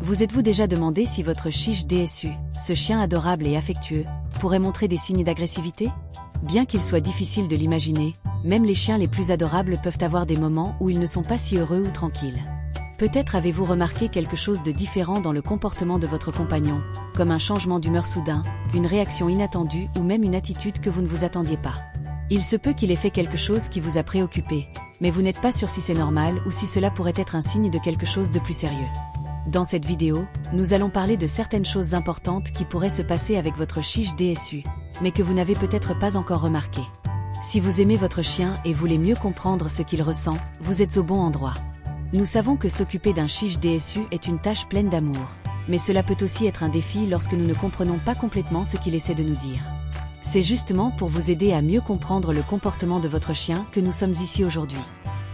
Vous êtes-vous déjà demandé si votre chiche DSU, ce chien adorable et affectueux, pourrait montrer des signes d'agressivité? Bien qu'il soit difficile de l'imaginer, même les chiens les plus adorables peuvent avoir des moments où ils ne sont pas si heureux ou tranquilles. Peut-être avez-vous remarqué quelque chose de différent dans le comportement de votre compagnon, comme un changement d'humeur soudain, une réaction inattendue ou même une attitude que vous ne vous attendiez pas. Il se peut qu'il ait fait quelque chose qui vous a préoccupé, mais vous n'êtes pas sûr si c'est normal ou si cela pourrait être un signe de quelque chose de plus sérieux. Dans cette vidéo, nous allons parler de certaines choses importantes qui pourraient se passer avec votre chiche DSU, mais que vous n'avez peut-être pas encore remarqué. Si vous aimez votre chien et voulez mieux comprendre ce qu'il ressent, vous êtes au bon endroit. Nous savons que s'occuper d'un chiche DSU est une tâche pleine d'amour, mais cela peut aussi être un défi lorsque nous ne comprenons pas complètement ce qu'il essaie de nous dire. C'est justement pour vous aider à mieux comprendre le comportement de votre chien que nous sommes ici aujourd'hui.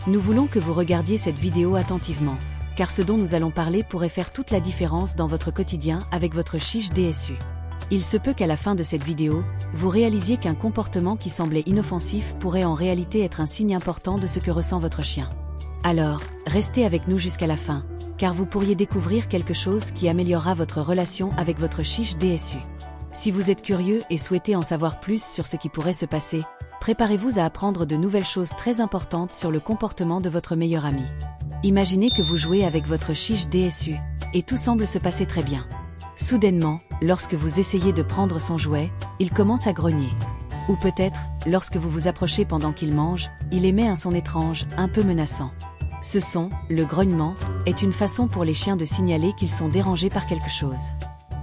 Nous voulons que vous regardiez cette vidéo attentivement, car ce dont nous allons parler pourrait faire toute la différence dans votre quotidien avec votre chiche DSU. Il se peut qu'à la fin de cette vidéo, vous réalisiez qu'un comportement qui semblait inoffensif pourrait en réalité être un signe important de ce que ressent votre chien. Alors, restez avec nous jusqu'à la fin, car vous pourriez découvrir quelque chose qui améliorera votre relation avec votre chiche DSU. Si vous êtes curieux et souhaitez en savoir plus sur ce qui pourrait se passer, préparez-vous à apprendre de nouvelles choses très importantes sur le comportement de votre meilleur ami. Imaginez que vous jouez avec votre chiche DSU, et tout semble se passer très bien. Soudainement, lorsque vous essayez de prendre son jouet, il commence à grogner. Ou peut-être, lorsque vous vous approchez pendant qu'il mange, il émet un son étrange, un peu menaçant. Ce son, le grognement, est une façon pour les chiens de signaler qu'ils sont dérangés par quelque chose.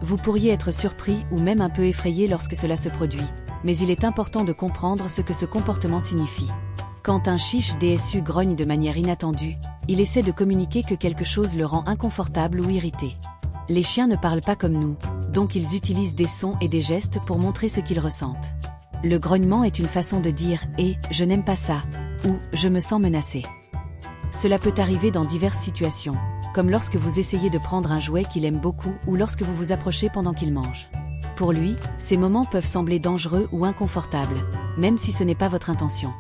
Vous pourriez être surpris ou même un peu effrayé lorsque cela se produit, mais il est important de comprendre ce que ce comportement signifie. Quand un chiche DSU grogne de manière inattendue, il essaie de communiquer que quelque chose le rend inconfortable ou irrité. Les chiens ne parlent pas comme nous, donc ils utilisent des sons et des gestes pour montrer ce qu'ils ressentent. Le grognement est une façon de dire « Eh, je n'aime pas ça » ou « Je me sens menacé ». Cela peut arriver dans diverses situations, comme lorsque vous essayez de prendre un jouet qu'il aime beaucoup ou lorsque vous vous approchez pendant qu'il mange. Pour lui, ces moments peuvent sembler dangereux ou inconfortables, même si ce n'est pas votre intention.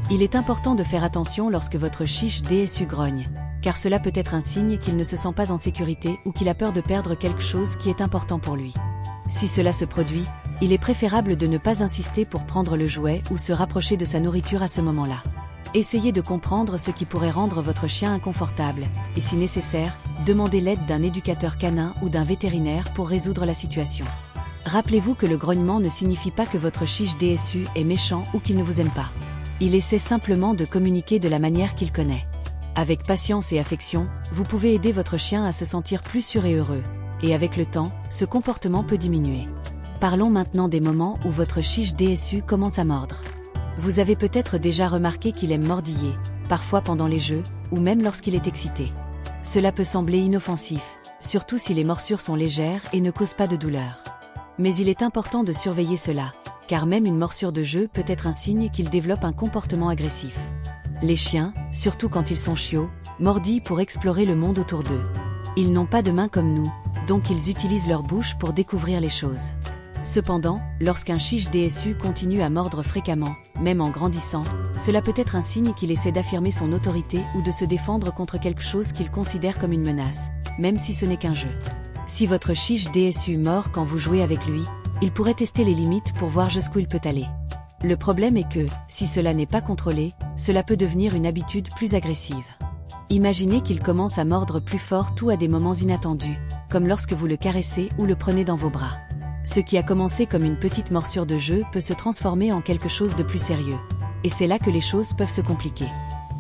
Il est important de faire attention lorsque votre chiche DSU grogne, car cela peut être un signe qu'il ne se sent pas en sécurité ou qu'il a peur de perdre quelque chose qui est important pour lui. Si cela se produit, il est préférable de ne pas insister pour prendre le jouet ou se rapprocher de sa nourriture à ce moment-là. Essayez de comprendre ce qui pourrait rendre votre chien inconfortable, et si nécessaire, demandez l'aide d'un éducateur canin ou d'un vétérinaire pour résoudre la situation. Rappelez-vous que le grognement ne signifie pas que votre chiche DSU est méchant ou qu'il ne vous aime pas. Il essaie simplement de communiquer de la manière qu'il connaît. Avec patience et affection, vous pouvez aider votre chien à se sentir plus sûr et heureux, et avec le temps, ce comportement peut diminuer. Parlons maintenant des moments où votre chiche DSU commence à mordre. Vous avez peut-être déjà remarqué qu'il aime mordiller, parfois pendant les jeux, ou même lorsqu'il est excité. Cela peut sembler inoffensif, surtout si les morsures sont légères et ne causent pas de douleur. Mais il est important de surveiller cela, car même une morsure de jeu peut être un signe qu'il développe un comportement agressif. Les chiens, surtout quand ils sont chiots, mordillent pour explorer le monde autour d'eux. Ils n'ont pas de mains comme nous, donc ils utilisent leur bouche pour découvrir les choses. Cependant, lorsqu'un chiche DSU continue à mordre fréquemment, même en grandissant, cela peut être un signe qu'il essaie d'affirmer son autorité ou de se défendre contre quelque chose qu'il considère comme une menace, même si ce n'est qu'un jeu. Si votre chiche DSU mord quand vous jouez avec lui, il pourrait tester les limites pour voir jusqu'où il peut aller. Le problème est que, si cela n'est pas contrôlé, cela peut devenir une habitude plus agressive. Imaginez qu'il commence à mordre plus fort tout à des moments inattendus, comme lorsque vous le caressez ou le prenez dans vos bras. Ce qui a commencé comme une petite morsure de jeu peut se transformer en quelque chose de plus sérieux. Et c'est là que les choses peuvent se compliquer.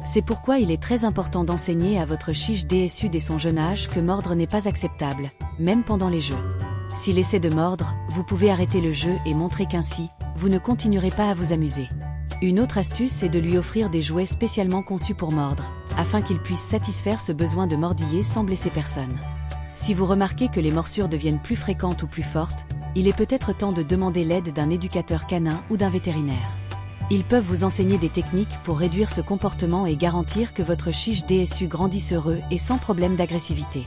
C'est pourquoi il est très important d'enseigner à votre chiche DSU dès son jeune âge que mordre n'est pas acceptable, même pendant les jeux. S'il essaie de mordre, vous pouvez arrêter le jeu et montrer qu'ainsi, vous ne continuerez pas à vous amuser. Une autre astuce est de lui offrir des jouets spécialement conçus pour mordre, afin qu'il puisse satisfaire ce besoin de mordiller sans blesser personne. Si vous remarquez que les morsures deviennent plus fréquentes ou plus fortes, il est peut-être temps de demander l'aide d'un éducateur canin ou d'un vétérinaire. Ils peuvent vous enseigner des techniques pour réduire ce comportement et garantir que votre chiche DSU grandisse heureux et sans problème d'agressivité.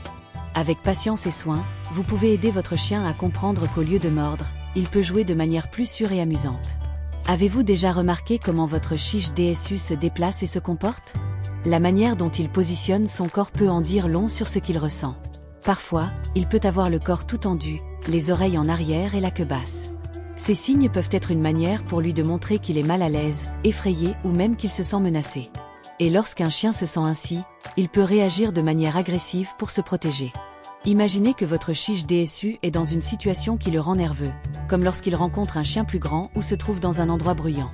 Avec patience et soin, vous pouvez aider votre chien à comprendre qu'au lieu de mordre, il peut jouer de manière plus sûre et amusante. Avez-vous déjà remarqué comment votre chiche DSU se déplace et se comporte? La manière dont il positionne son corps peut en dire long sur ce qu'il ressent. Parfois, il peut avoir le corps tout tendu, les oreilles en arrière et la queue basse. Ces signes peuvent être une manière pour lui de montrer qu'il est mal à l'aise, effrayé ou même qu'il se sent menacé. Et lorsqu'un chien se sent ainsi, il peut réagir de manière agressive pour se protéger. Imaginez que votre chiche DSU est dans une situation qui le rend nerveux, comme lorsqu'il rencontre un chien plus grand ou se trouve dans un endroit bruyant.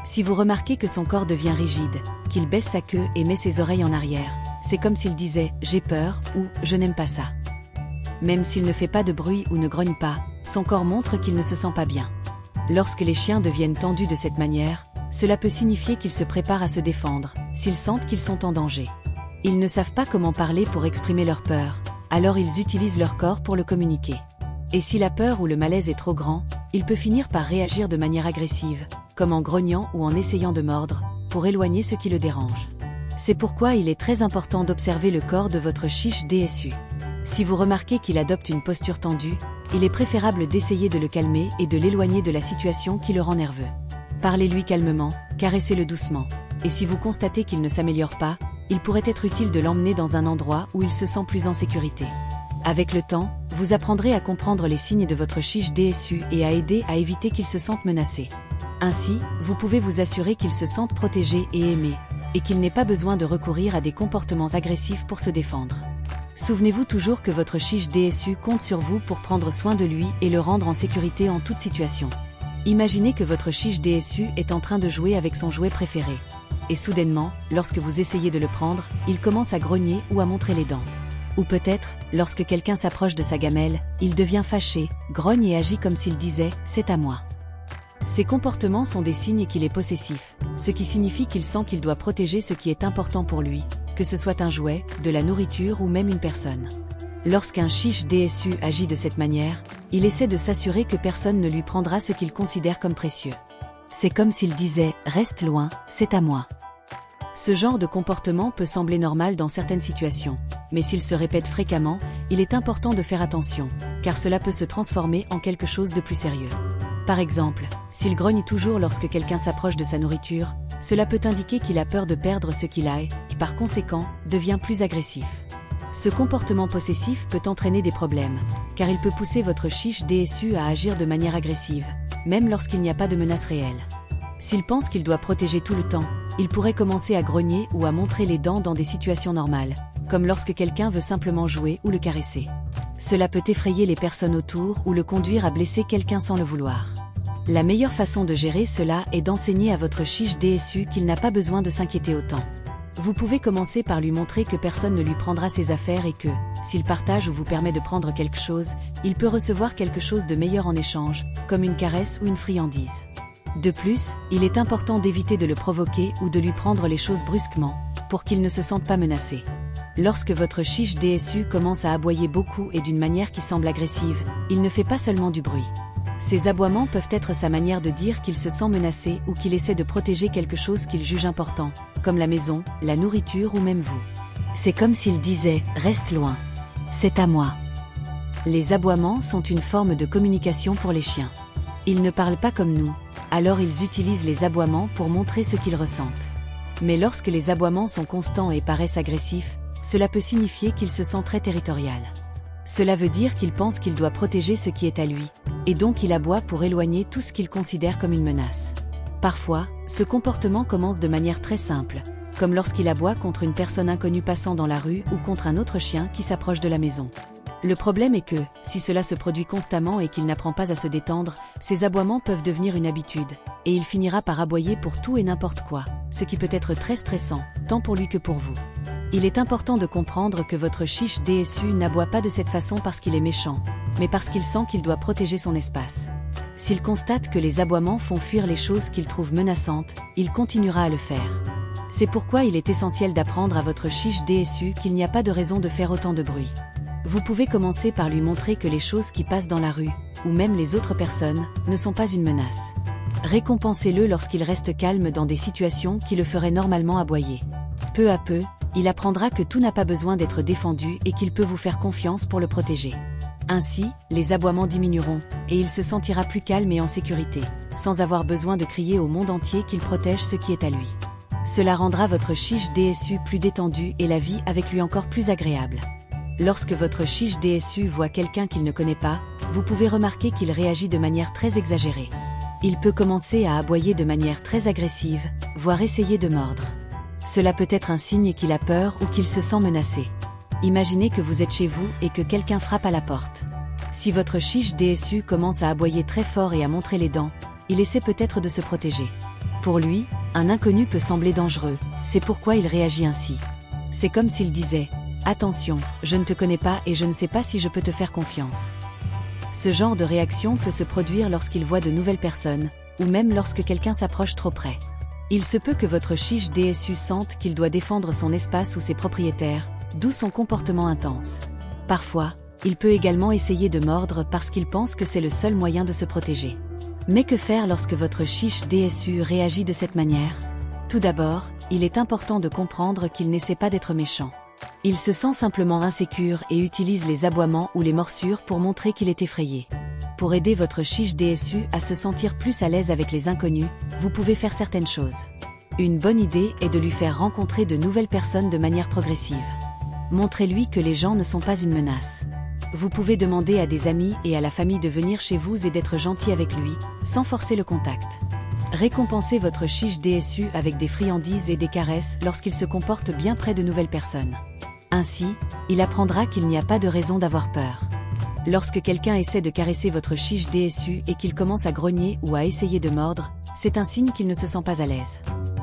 Si vous remarquez que son corps devient rigide, qu'il baisse sa queue et met ses oreilles en arrière, c'est comme s'il disait « j'ai peur » ou « je n'aime pas ça ». Même s'il ne fait pas de bruit ou ne grogne pas, son corps montre qu'il ne se sent pas bien. Lorsque les chiens deviennent tendus de cette manière, cela peut signifier qu'ils se préparent à se défendre, s'ils sentent qu'ils sont en danger. Ils ne savent pas comment parler pour exprimer leur peur, alors ils utilisent leur corps pour le communiquer. Et si la peur ou le malaise est trop grand, il peut finir par réagir de manière agressive, comme en grognant ou en essayant de mordre, pour éloigner ce qui le dérange. C'est pourquoi il est très important d'observer le corps de votre chiche DSU. Si vous remarquez qu'il adopte une posture tendue, il est préférable d'essayer de le calmer et de l'éloigner de la situation qui le rend nerveux. Parlez-lui calmement, caressez-le doucement. Et si vous constatez qu'il ne s'améliore pas, il pourrait être utile de l'emmener dans un endroit où il se sent plus en sécurité. Avec le temps, vous apprendrez à comprendre les signes de votre chiche DSU et à aider à éviter qu'il se sente menacé. Ainsi, vous pouvez vous assurer qu'il se sente protégé et aimé, et qu'il n'ait pas besoin de recourir à des comportements agressifs pour se défendre. Souvenez-vous toujours que votre chiche DSU compte sur vous pour prendre soin de lui et le rendre en sécurité en toute situation. Imaginez que votre chiche DSU est en train de jouer avec son jouet préféré. Et soudainement, lorsque vous essayez de le prendre, il commence à grogner ou à montrer les dents. Ou peut-être, lorsque quelqu'un s'approche de sa gamelle, il devient fâché, grogne et agit comme s'il disait « c'est à moi ». Ces comportements sont des signes qu'il est possessif, ce qui signifie qu'il sent qu'il doit protéger ce qui est important pour lui, que ce soit un jouet, de la nourriture ou même une personne. Lorsqu'un chiche DSU agit de cette manière, il essaie de s'assurer que personne ne lui prendra ce qu'il considère comme précieux. C'est comme s'il disait « reste loin, c'est à moi ». Ce genre de comportement peut sembler normal dans certaines situations, mais s'il se répète fréquemment, il est important de faire attention, car cela peut se transformer en quelque chose de plus sérieux. Par exemple, s'il grogne toujours lorsque quelqu'un s'approche de sa nourriture, cela peut indiquer qu'il a peur de perdre ce qu'il a et, par conséquent, devient plus agressif. Ce comportement possessif peut entraîner des problèmes, car il peut pousser votre chiche DSU à agir de manière agressive, même lorsqu'il n'y a pas de menace réelle. S'il pense qu'il doit protéger tout le temps, il pourrait commencer à grogner ou à montrer les dents dans des situations normales, comme lorsque quelqu'un veut simplement jouer ou le caresser. Cela peut effrayer les personnes autour ou le conduire à blesser quelqu'un sans le vouloir. La meilleure façon de gérer cela est d'enseigner à votre chiche DSU qu'il n'a pas besoin de s'inquiéter autant. Vous pouvez commencer par lui montrer que personne ne lui prendra ses affaires et que, s'il partage ou vous permet de prendre quelque chose, il peut recevoir quelque chose de meilleur en échange, comme une caresse ou une friandise. De plus, il est important d'éviter de le provoquer ou de lui prendre les choses brusquement, pour qu'il ne se sente pas menacé. Lorsque votre chiche DSU commence à aboyer beaucoup et d'une manière qui semble agressive, il ne fait pas seulement du bruit. Ces aboiements peuvent être sa manière de dire qu'il se sent menacé ou qu'il essaie de protéger quelque chose qu'il juge important, comme la maison, la nourriture ou même vous. C'est comme s'il disait « reste loin. C'est à moi ». Les aboiements sont une forme de communication pour les chiens. Ils ne parlent pas comme nous, alors ils utilisent les aboiements pour montrer ce qu'ils ressentent. Mais lorsque les aboiements sont constants et paraissent agressifs, cela peut signifier qu'il se sent très territorial. Cela veut dire qu'il pense qu'il doit protéger ce qui est à lui, et donc il aboie pour éloigner tout ce qu'il considère comme une menace. Parfois, ce comportement commence de manière très simple, comme lorsqu'il aboie contre une personne inconnue passant dans la rue ou contre un autre chien qui s'approche de la maison. Le problème est que, si cela se produit constamment et qu'il n'apprend pas à se détendre, ces aboiements peuvent devenir une habitude, et il finira par aboyer pour tout et n'importe quoi, ce qui peut être très stressant, tant pour lui que pour vous. Il est important de comprendre que votre chiche DSU n'aboie pas de cette façon parce qu'il est méchant, mais parce qu'il sent qu'il doit protéger son espace. S'il constate que les aboiements font fuir les choses qu'il trouve menaçantes, il continuera à le faire. C'est pourquoi il est essentiel d'apprendre à votre chiche DSU qu'il n'y a pas de raison de faire autant de bruit. Vous pouvez commencer par lui montrer que les choses qui passent dans la rue, ou même les autres personnes, ne sont pas une menace. Récompensez-le lorsqu'il reste calme dans des situations qui le feraient normalement aboyer. Peu à peu, il apprendra que tout n'a pas besoin d'être défendu et qu'il peut vous faire confiance pour le protéger. Ainsi, les aboiements diminueront, et il se sentira plus calme et en sécurité, sans avoir besoin de crier au monde entier qu'il protège ce qui est à lui. Cela rendra votre chiche DSU plus détendue et la vie avec lui encore plus agréable. Lorsque votre chiche DSU voit quelqu'un qu'il ne connaît pas, vous pouvez remarquer qu'il réagit de manière très exagérée. Il peut commencer à aboyer de manière très agressive, voire essayer de mordre. Cela peut être un signe qu'il a peur ou qu'il se sent menacé. Imaginez que vous êtes chez vous et que quelqu'un frappe à la porte. Si votre chiche DSU commence à aboyer très fort et à montrer les dents, il essaie peut-être de se protéger. Pour lui, un inconnu peut sembler dangereux, c'est pourquoi il réagit ainsi. C'est comme s'il disait « Attention, je ne te connais pas et je ne sais pas si je peux te faire confiance ». Ce genre de réaction peut se produire lorsqu'il voit de nouvelles personnes, ou même lorsque quelqu'un s'approche trop près. Il se peut que votre chiche DSU sente qu'il doit défendre son espace ou ses propriétaires, d'où son comportement intense. Parfois, il peut également essayer de mordre parce qu'il pense que c'est le seul moyen de se protéger. Mais que faire lorsque votre chiche DSU réagit de cette manière? Tout d'abord, il est important de comprendre qu'il n'essaie pas d'être méchant. Il se sent simplement insécure et utilise les aboiements ou les morsures pour montrer qu'il est effrayé. Pour aider votre chiche DSU à se sentir plus à l'aise avec les inconnus, vous pouvez faire certaines choses. Une bonne idée est de lui faire rencontrer de nouvelles personnes de manière progressive. Montrez-lui que les gens ne sont pas une menace. Vous pouvez demander à des amis et à la famille de venir chez vous et d'être gentil avec lui, sans forcer le contact. Récompensez votre chiche DSU avec des friandises et des caresses lorsqu'il se comporte bien près de nouvelles personnes. Ainsi, il apprendra qu'il n'y a pas de raison d'avoir peur. Lorsque quelqu'un essaie de caresser votre chiche DSU et qu'il commence à grogner ou à essayer de mordre, c'est un signe qu'il ne se sent pas à l'aise.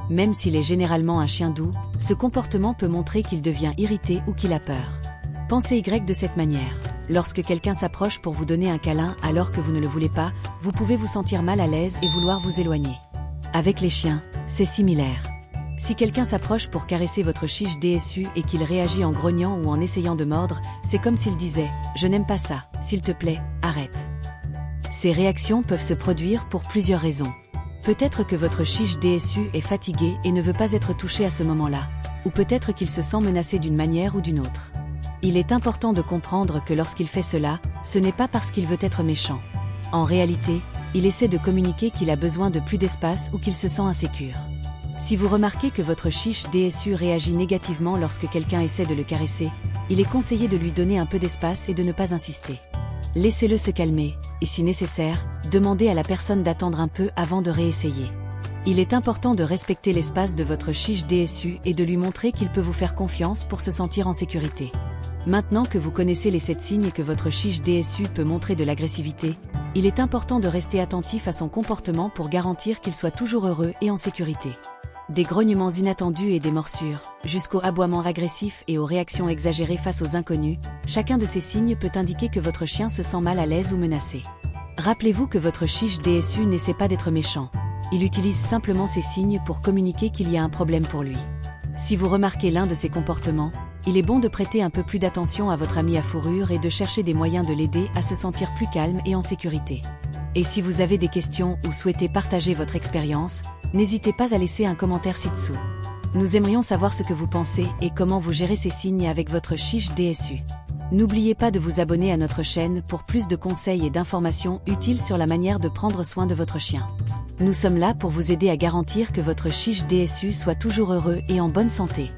Même s'il est généralement un chien doux, ce comportement peut montrer qu'il devient irrité ou qu'il a peur. Pensez de cette manière. Lorsque quelqu'un s'approche pour vous donner un câlin alors que vous ne le voulez pas, vous pouvez vous sentir mal à l'aise et vouloir vous éloigner. Avec les chiens, c'est similaire. Si quelqu'un s'approche pour caresser votre chiche DSU et qu'il réagit en grognant ou en essayant de mordre, c'est comme s'il disait « Je n'aime pas ça, s'il te plaît, arrête ». Ces réactions peuvent se produire pour plusieurs raisons. Peut-être que votre chiche DSU est fatigué et ne veut pas être touché à ce moment-là, ou peut-être qu'il se sent menacé d'une manière ou d'une autre. Il est important de comprendre que lorsqu'il fait cela, ce n'est pas parce qu'il veut être méchant. En réalité, il essaie de communiquer qu'il a besoin de plus d'espace ou qu'il se sent insécure. Si vous remarquez que votre chiche DSU réagit négativement lorsque quelqu'un essaie de le caresser, il est conseillé de lui donner un peu d'espace et de ne pas insister. Laissez-le se calmer, et si nécessaire, demandez à la personne d'attendre un peu avant de réessayer. Il est important de respecter l'espace de votre chiche DSU et de lui montrer qu'il peut vous faire confiance pour se sentir en sécurité. Maintenant que vous connaissez les 7 signes et que votre chiche DSU peut montrer de l'agressivité, il est important de rester attentif à son comportement pour garantir qu'il soit toujours heureux et en sécurité. Des grognements inattendus et des morsures, jusqu'aux aboiements agressifs et aux réactions exagérées face aux inconnus, chacun de ces signes peut indiquer que votre chien se sent mal à l'aise ou menacé. Rappelez-vous que votre chiche DSU n'essaie pas d'être méchant. Il utilise simplement ces signes pour communiquer qu'il y a un problème pour lui. Si vous remarquez l'un de ces comportements, il est bon de prêter un peu plus d'attention à votre ami à fourrure et de chercher des moyens de l'aider à se sentir plus calme et en sécurité. Et si vous avez des questions ou souhaitez partager votre expérience, n'hésitez pas à laisser un commentaire ci-dessous. Nous aimerions savoir ce que vous pensez et comment vous gérez ces signes avec votre chiche DSU. N'oubliez pas de vous abonner à notre chaîne pour plus de conseils et d'informations utiles sur la manière de prendre soin de votre chien. Nous sommes là pour vous aider à garantir que votre chiche DSU soit toujours heureux et en bonne santé.